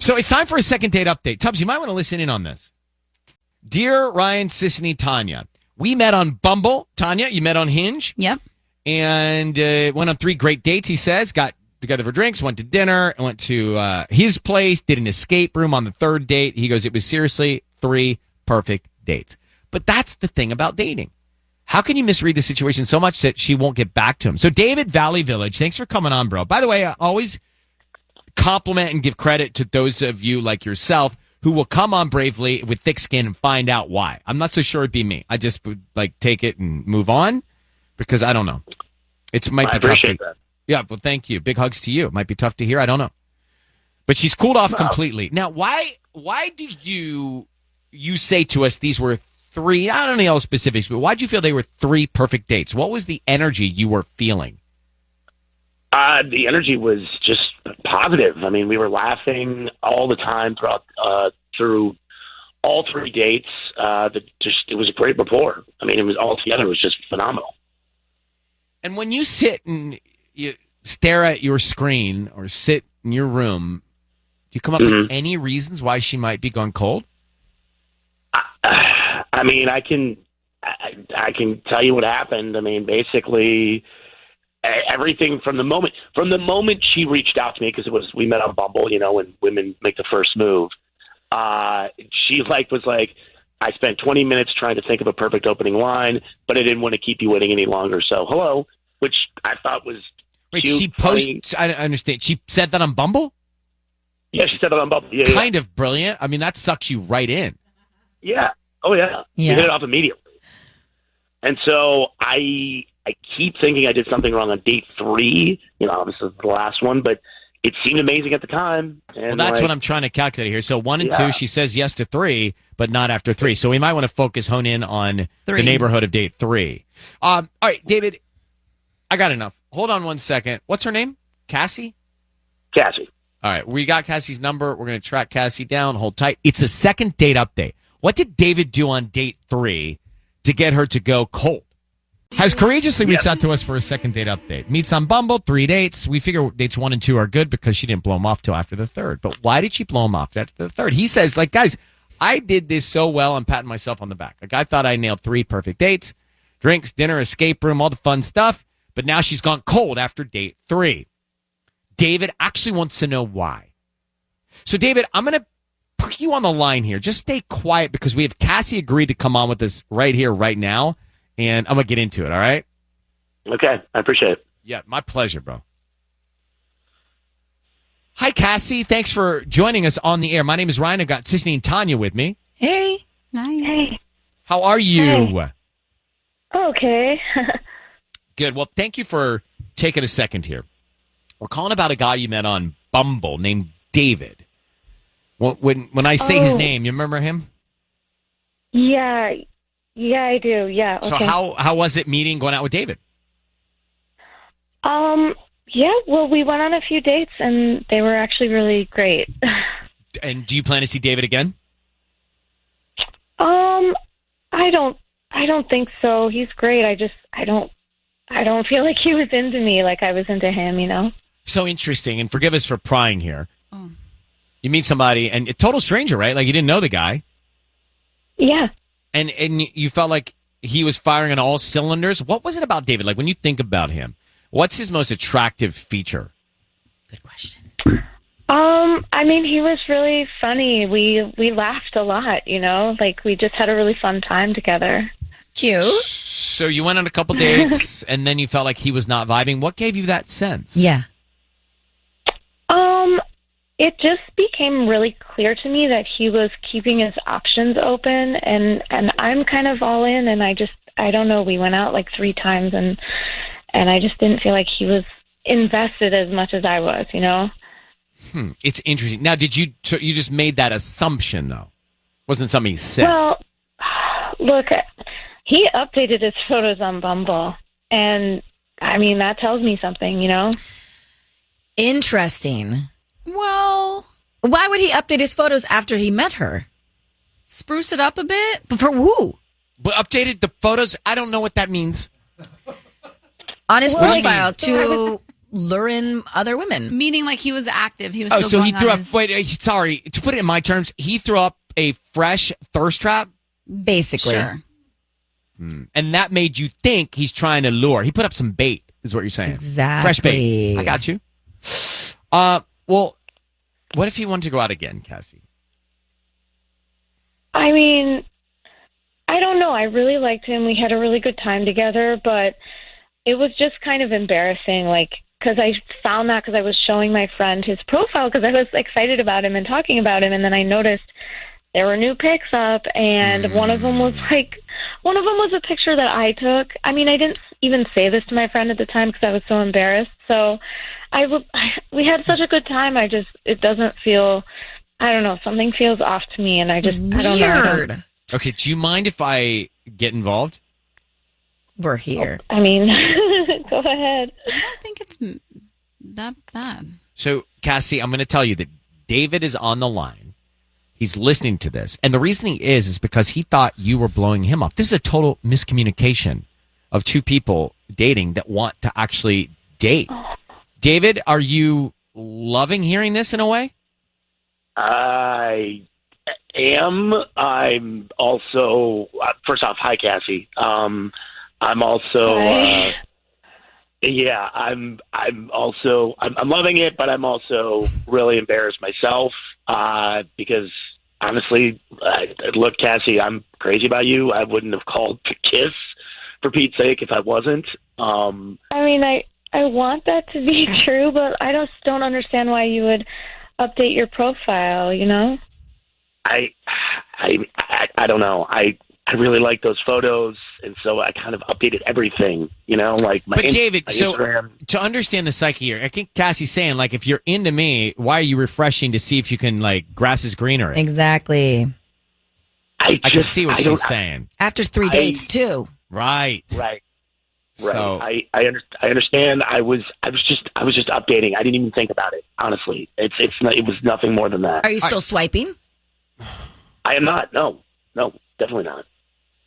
So it's time for a second date update. Tubbs, you might want to listen in on this. Dear Ryan, Sisney, Tanya, we met on Bumble. Tanya, you met on Hinge. Yep. And went on 3 great dates, he says. Got together for drinks, went to dinner, went to his place, did an escape room on the 3rd date. He goes, it was seriously 3 perfect dates. But that's the thing about dating. How can you misread the situation so much that she won't get back to him? So David, Valley Village, thanks for coming on, bro. By the way, I always compliment and give credit to those of you like yourself who will come on bravely with thick skin and find out why. I'm not so sure it'd be me. I just would take it and move on because I don't know. It might be tough to, that. Yeah, well, thank you. Big hugs to you. It might be tough to hear. I don't know. But she's cooled off completely. Now, why do you say to us these were 3, I don't know all specifics, but why'd you feel they were 3 perfect dates? What was the energy you were feeling? The energy was just positive. I mean, we were laughing all the time through all 3 dates. It was a great rapport. I mean, it was all together. It was just phenomenal. And when you sit and you stare at your screen or sit in your room, do you come up with any reasons why she might be gone cold? I mean, I can tell you what happened. I mean, basically everything from the moment she reached out to me, because we met on Bumble, when women make the first move. She was like, I spent 20 minutes trying to think of a perfect opening line, but I didn't want to keep you waiting any longer. So hello, which I thought was cute, she posted. I understand. She said that on Bumble. Yeah, she said that on Bumble. Yeah, kind of brilliant. I mean, that sucks you right in. Yeah. Oh yeah. We hit it off immediately. And so I keep thinking I did something wrong on date 3. This is the last one, but it seemed amazing at the time. And well, that's what I'm trying to calculate here. So 1 and 2, she says yes to 3, but not after 3. So we might want to hone in on 3. The neighborhood of date 3. All right, David, I got enough. Hold on 1 second. What's her name? Cassie? Cassie. All right, we got Cassie's number. We're going to track Cassie down. Hold tight. It's a second date update. What did David do on date 3 to get her to go cold? Has courageously reached out to us for a second date update. Meets on Bumble, 3 dates. We figure dates 1 and 2 are good because she didn't blow him off till after the 3rd. But why did she blow him off after the 3rd? He says, guys, I did this so well. I'm patting myself on the back. I thought I nailed 3 perfect dates, drinks, dinner, escape room, all the fun stuff. But now she's gone cold after date 3. David actually wants to know why. So, David, I'm going to put you on the line here. Just stay quiet because we have Cassie agreed to come on with us right here, right now. And I'm going to get into it, all right? Okay, I appreciate it. Yeah, my pleasure, bro. Hi, Cassie. Thanks for joining us on the air. My name is Ryan. I've got Sisney and Tanya with me. Hey. Hi. Hey. How are you? Hey. Okay. Good. Well, thank you for taking a second here. We're calling about a guy you met on Bumble named David. When I say his name, you remember him? Yeah. Yeah, I do. Yeah. Okay. So how was it going out with David? Yeah, well, we went on a few dates and they were actually really great. And do you plan to see David again? I don't think so. He's great. I don't feel like he was into me like I was into him, So interesting, and forgive us for prying here. Oh. You meet somebody, and a total stranger, right? Like you didn't know the guy. Yeah. And you felt like he was firing on all cylinders. What was it about David? Like when you think about him, what's his most attractive feature? Good question. I mean, he was really funny. We laughed a lot, like we just had a really fun time together. Cute. So you went on a couple dates and then you felt like he was not vibing. What gave you that sense? Yeah. It just became really clear to me that he was keeping his options open, and I'm kind of all in, and I don't know, we went out like 3 times, and I just didn't feel like he was invested as much as I was, It's interesting. Now, you just made that assumption, though? Wasn't something he said? Well, look, he updated his photos on Bumble, and, I mean, that tells me something, Interesting. Well, why would he update his photos after he met her? Spruce it up a bit? But for who? But updated the photos? I don't know what that means. On his profile to luring other women. Meaning like he was active. He was Oh, still so going he threw on up. his... Wait, sorry. To put it in my terms, he threw up a fresh thirst trap, Basically. Sure. and that made you think he's trying to lure. He put up some bait, is what you're saying. Exactly. Fresh bait. I got you. Well, what if he wanted to go out again, Cassie? I mean, I don't know. I really liked him. We had a really good time together, but it was just kind of embarrassing, like, because I found that because I was showing my friend his profile because I was excited about him and talking about him, and then I noticed there were new pics up, and one of them was a picture that I took. I mean, I didn't even say this to my friend at the time because I was so embarrassed. So we had such a good time. It doesn't feel, I don't know, something feels off to me, and I don't know. Weird. Okay, do you mind if I get involved? We're here. I mean, go ahead. I don't think it's that bad. So, Cassie, I'm going to tell you that David is on the line. He's listening to this. And the reasoning is because he thought you were blowing him off. This is a total miscommunication of two people dating that want to actually date. David, are you loving hearing this in a way? I am. I'm also, first off, hi, Cassie. I'm also, yeah, I'm loving it, but I'm also really embarrassed myself because honestly, look, Cassie, I'm crazy about you. I wouldn't have called to kiss for Pete's sake if I wasn't. I mean, I want that to be true, but I just don't understand why you would update your profile, you know? I don't know. I really like those photos, and so I kind of updated everything, you know, like my But David, my so Instagram. to understand the psyche here, I think Cassie's saying, like, if you're into me, why are you refreshing to see if you can, like, grass is greener? Exactly. I can see what she's saying. After 3 dates, too. Right. Right. So, I understand. I was just updating. I didn't even think about it. Honestly, it was nothing more than that. Are you still swiping? I am not. No, definitely not.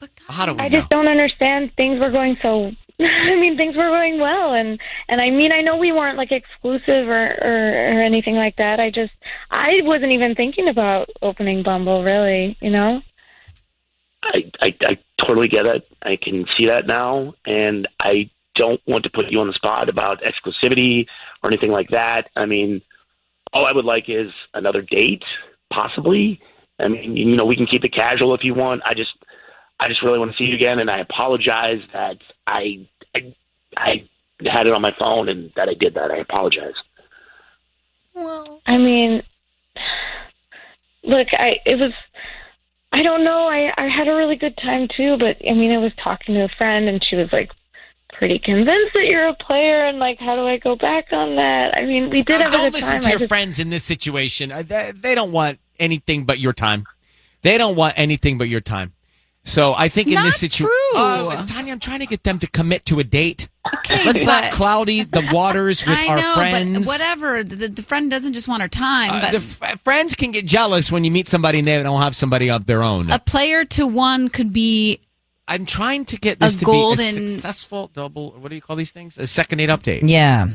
But God, how do we I know? just don't understand. Things were going so. I mean, things were going well, and I mean, I know we weren't like exclusive or anything like that. I wasn't even thinking about opening Bumble, really. You know. I totally get it. I can see that now, and I don't want to put you on the spot about exclusivity or anything like that. I mean, all I would like is another date, possibly. I mean, you know, we can keep it casual if you want. I just really want to see you again, and I apologize that I had it on my phone and that I did that. I apologize. Well, I mean, look, I don't know. I had a really good time too, but I mean, I was talking to a friend and she was like pretty convinced that you're a player, and like, how do I go back on that? I mean, we did have a Don't good listen time. to your friends in this situation. They don't want anything but your time. They don't want anything but your time. So I think in Not this situation, true. Tanya, I'm trying to get them to commit to a date. Okay, Let's not but- cloudy the waters with I our know, friends. but whatever. The friend doesn't just want her time, but Friends can get jealous when you meet somebody and they don't have somebody of their own. a player to one could be I'm trying to get this A to be a golden- successful double. What do you call these things? A second date update. yeah.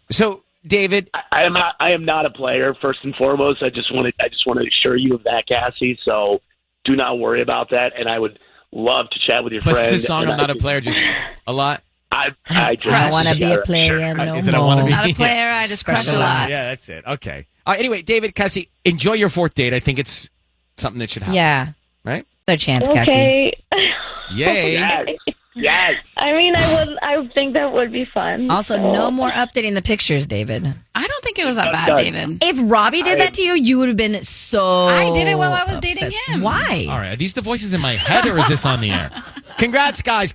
So David, I am not a player. First and foremost, I just want to assure you of that, Cassie. So do not worry about that. And I would love to chat with your what's friend. the song? and I'm not a player. Just a lot. I just I don't want to be a sure. player no Is it I more. wanna be- not a player. I just crush a lot. Yeah, that's it. Okay. Anyway, David, Cassie, enjoy your fourth date. I think it's something that should happen. Yeah. Right? Another chance, Cassie. Okay. Yay. Yes. I mean, I think that would be fun. Also, no more updating the pictures, David. I don't think it was that bad, Done. David. If Robbie did that to you, you would have been so. I did it while I was dating upset. him. Why? All right. Are these the voices in my head or is this on the air? Congrats, guys.